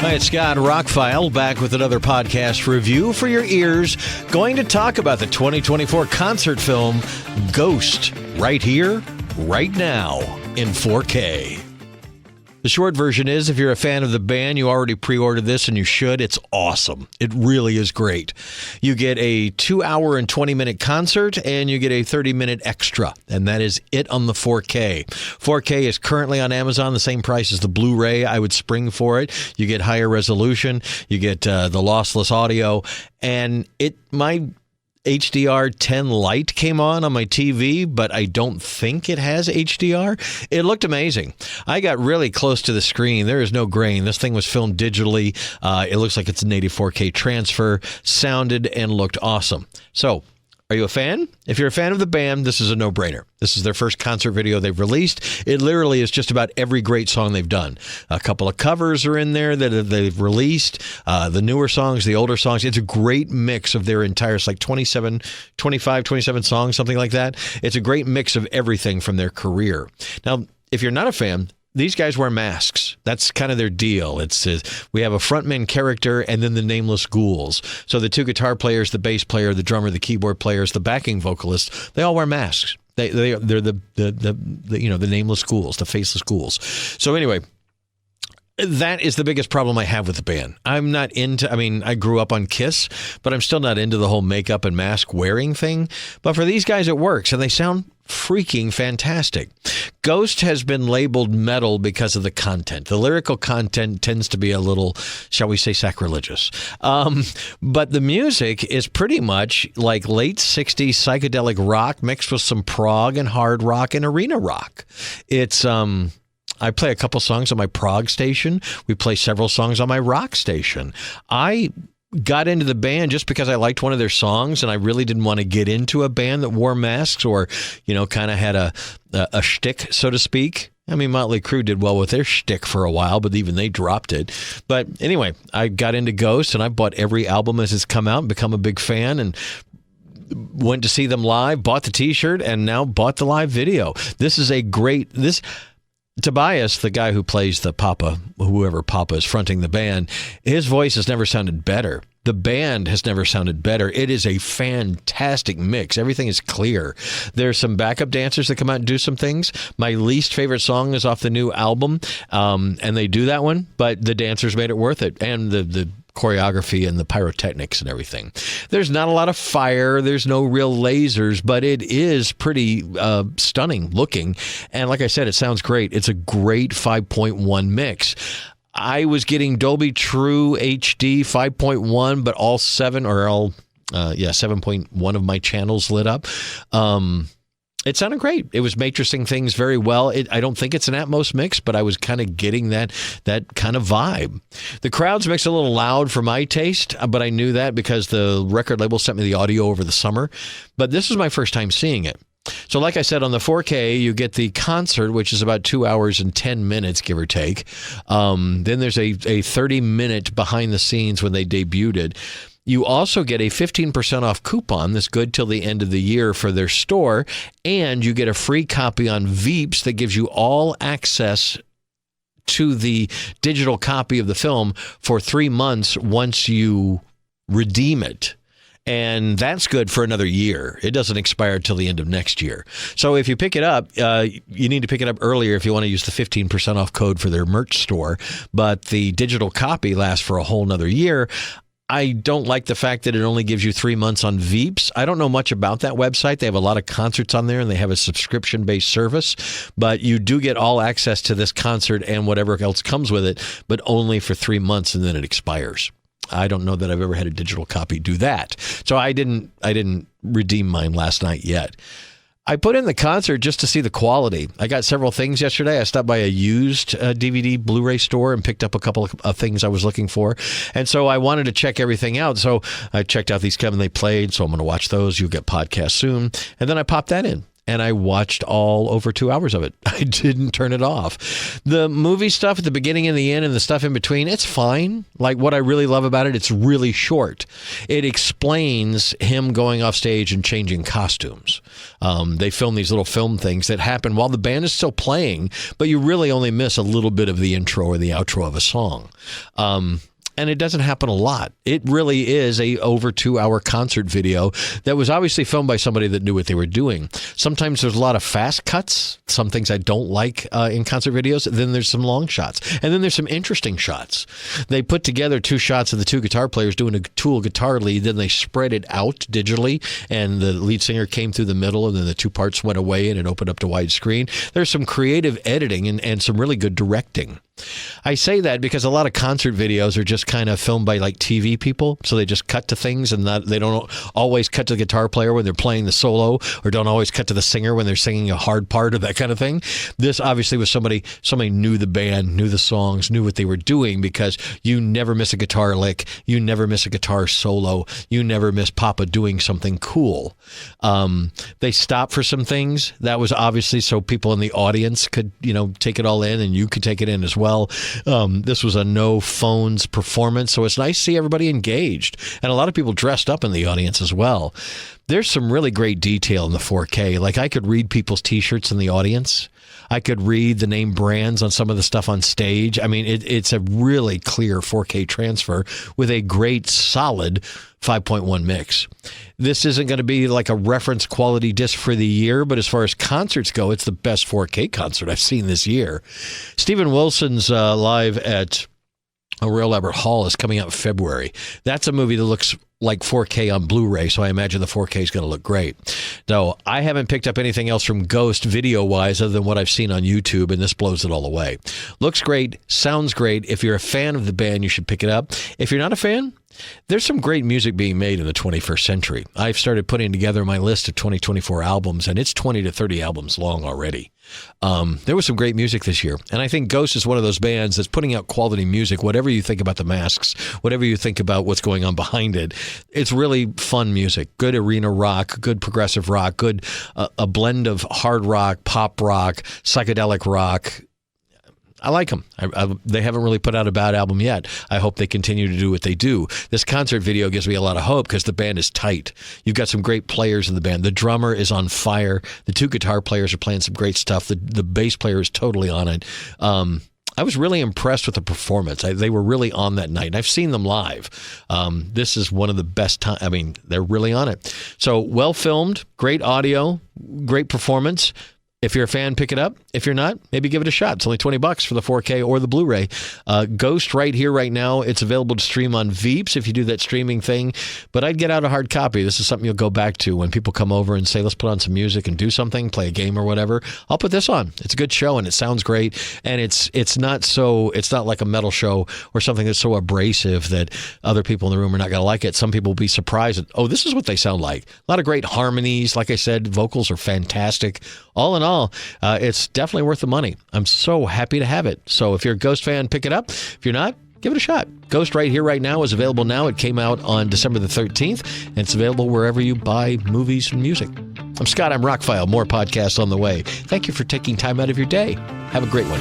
Hi, it's Scott, ROCKFILE, back with another podcast review for your ears. Going to talk about the 2024 concert film Ghost, right here, right now, in 4K. The short version is, if you're a fan of the band, you already pre-ordered this, and you should. It's awesome. It really is great. You get a 2-hour and 20-minute concert, and you get a 30-minute extra, and that is it on the 4K. 4K is currently on Amazon, the same price as the Blu-ray. I would spring for it. You get higher resolution. You get the lossless audio, and my HDR 10 Lite came on my TV, but I don't think it has HDR. It looked amazing. I got really close to the screen. There is no grain. This thing was filmed digitally. It looks like it's a native 4K transfer. Sounded and looked awesome. So, are you a fan? If you're a fan of the band, this is a no-brainer. This is their first concert video they've released. It literally is just about every great song they've done. A couple of covers are in there that they've released. The newer songs, the older songs. It's a great mix of their entire, it's like 27 songs, something like that. It's a great mix of everything from their career. Now, if you're not a fan, these guys wear masks. That's kind of their deal. It's we have a frontman character and then the nameless ghouls. So the two guitar players, the bass player, the drummer, the keyboard players, the backing vocalists, they all wear masks. They're the nameless ghouls, the faceless ghouls. So anyway, that is the biggest problem I have with the band. I'm not into, I grew up on Kiss, but I'm still not into the whole makeup and mask wearing thing. But for these guys, it works, and they sound freaking fantastic. Ghost has been labeled metal because of the content. The lyrical content tends to be a little, shall we say, sacrilegious. But the music is pretty much like late 60s psychedelic rock mixed with some prog and hard rock and arena rock. It's, I play a couple songs on my prog station. We play several songs on my rock station. I got into the band just because I liked one of their songs, and I really didn't want to get into a band that wore masks or, kind of had a shtick, so to speak. Motley Crue did well with their shtick for a while, but even they dropped it. But anyway, I got into Ghost, and I bought every album as it's come out and become a big fan, and went to see them live, bought the T-shirt, and now bought the live video. This is a great... Tobias, the guy who plays the Papa, whoever Papa is fronting the band, his voice has never sounded better. The band has never sounded better. It is a fantastic mix. Everything is clear. There's some backup dancers that come out and do some things. My least favorite song is off the new album, and they do that one, but the dancers made it worth it, and the choreography and the pyrotechnics and everything. There's not a lot of fire. There's no real lasers, but it is pretty stunning looking. And like I said, it sounds great. It's a great 5.1 mix. I was getting Dolby True HD 5.1, but all 7.1 of my channels lit up. It sounded great. It was matrixing things very well. I don't think it's an Atmos mix, but I was kind of getting that kind of vibe. The crowd's mixed a little loud for my taste, but I knew that because the record label sent me the audio over the summer. But this was my first time seeing it. So like I said, on the 4K, you get the concert, which is about 2 hours and 10 minutes, give or take. Then there's a 30-minute behind the scenes when they debuted it. You also get a 15% off coupon that's good till the end of the year for their store, and you get a free copy on Veeps that gives you all access to the digital copy of the film for 3 months once you redeem it. And that's good for another year. It doesn't expire till the end of next year. So if you pick it up, you need to pick it up earlier if you want to use the 15% off code for their merch store. But the digital copy lasts for a whole nother year. I don't like the fact that it only gives you 3 months on Veeps. I don't know much about that website. They have a lot of concerts on there, and they have a subscription-based service. But you do get all access to this concert and whatever else comes with it, but only for 3 months, and then it expires. I don't know that I've ever had a digital copy do that. So I didn't redeem mine last night yet. I put in the concert just to see the quality. I got several things yesterday. I stopped by a used DVD Blu-ray store and picked up a couple of things I was looking for. And so I wanted to check everything out. So I checked out these and they played. So I'm going to watch those. You'll get podcasts soon. And then I popped that in. and I watched all over 2 hours of it. I didn't turn it off. The movie stuff at the beginning and the end and the stuff in between, it's fine. Like, what I really love about it, it's really short. It explains him going off stage and changing costumes. They film these little film things that happen while the band is still playing, but you really only miss a little bit of the intro or the outro of a song. And it doesn't happen a lot. It really is a over 2 hour concert video that was obviously filmed by somebody that knew what they were doing. Sometimes there's a lot of fast cuts, some things I don't like in concert videos. Then there's some long shots. And then there's some interesting shots. They put together 2 shots of the 2 guitar players doing a Tool guitar lead. Then they spread it out digitally, and the lead singer came through the middle, and then the 2 parts went away, and it opened up to widescreen. There's some creative editing and some really good directing. I say that because a lot of concert videos are just kind of filmed by like TV people, so they just cut to things, and they don't always cut to the guitar player when they're playing the solo, or don't always cut to the singer when they're singing a hard part or that kind of thing. This obviously was somebody knew the band, knew the songs, knew what they were doing, because you never miss a guitar lick, you never miss a guitar solo, you never miss Papa doing something cool. They stopped for some things. That was obviously so people in the audience could, take it all in, and you could take it in as well. This was a no phones performance, so it's nice to see everybody engaged, and a lot of people dressed up in the audience as well. There's some really great detail in the 4K. Like, I could read people's t-shirts in the audience. I could read the name brands on some of the stuff on stage. I mean, it's a really clear 4K transfer with a great, solid 5.1 mix. This isn't going to be like a reference quality disc for the year, but as far as concerts go, it's the best 4K concert I've seen this year. Stephen Wilson's live at Royal Albert Hall is coming out in February. That's a movie that looks like 4K on Blu-ray, so I imagine the 4K is going to look great. No, I haven't picked up anything else from Ghost video-wise other than what I've seen on YouTube, and this blows it all away. Looks great, sounds great. If you're a fan of the band, you should pick it up. If you're not a fan, there's some great music being made in the 21st century. I've started putting together my list of 2024 albums, and it's 20 to 30 albums long already. There was some great music this year, and I think Ghost is one of those bands that's putting out quality music. Whatever you think about the masks, whatever you think about what's going on behind it, it's really fun music. Good arena rock, good progressive rock, good a blend of hard rock, pop rock, psychedelic rock. I like them. They haven't really put out a bad album yet. I hope they continue to do what they do. This concert video gives me a lot of hope because the band is tight. You've got some great players in the band. The drummer is on fire. The 2 guitar players are playing some great stuff. The bass player is totally on it. I was really impressed with the performance. They were really on that night. And I've seen them live. This is one of the best times. I mean, they're really on it. So well filmed, great audio, great performance. If you're a fan, pick it up. If you're not, maybe give it a shot. It's only $20 for the 4K or the Blu-ray. Ghost right here, right now. It's available to stream on Veeps if you do that streaming thing. But I'd get out a hard copy. This is something you'll go back to when people come over and say, let's put on some music and do something, play a game or whatever. I'll put this on. It's a good show and it sounds great. And it's not like a metal show or something that's so abrasive that other people in the room are not going to like it. Some people will be surprised that, this is what they sound like. A lot of great harmonies. Like I said, vocals are fantastic. All in all, it's definitely worth the money. I'm so happy to have it. So if you're a Ghost fan, pick it up. If you're not, give it a shot. Ghost right here, right now is available now. It came out on December the 13th, and it's available wherever you buy movies and music. I'm Scott. I'm ROCKFILE. More podcasts on the way. Thank you for taking time out of your day. Have a great one.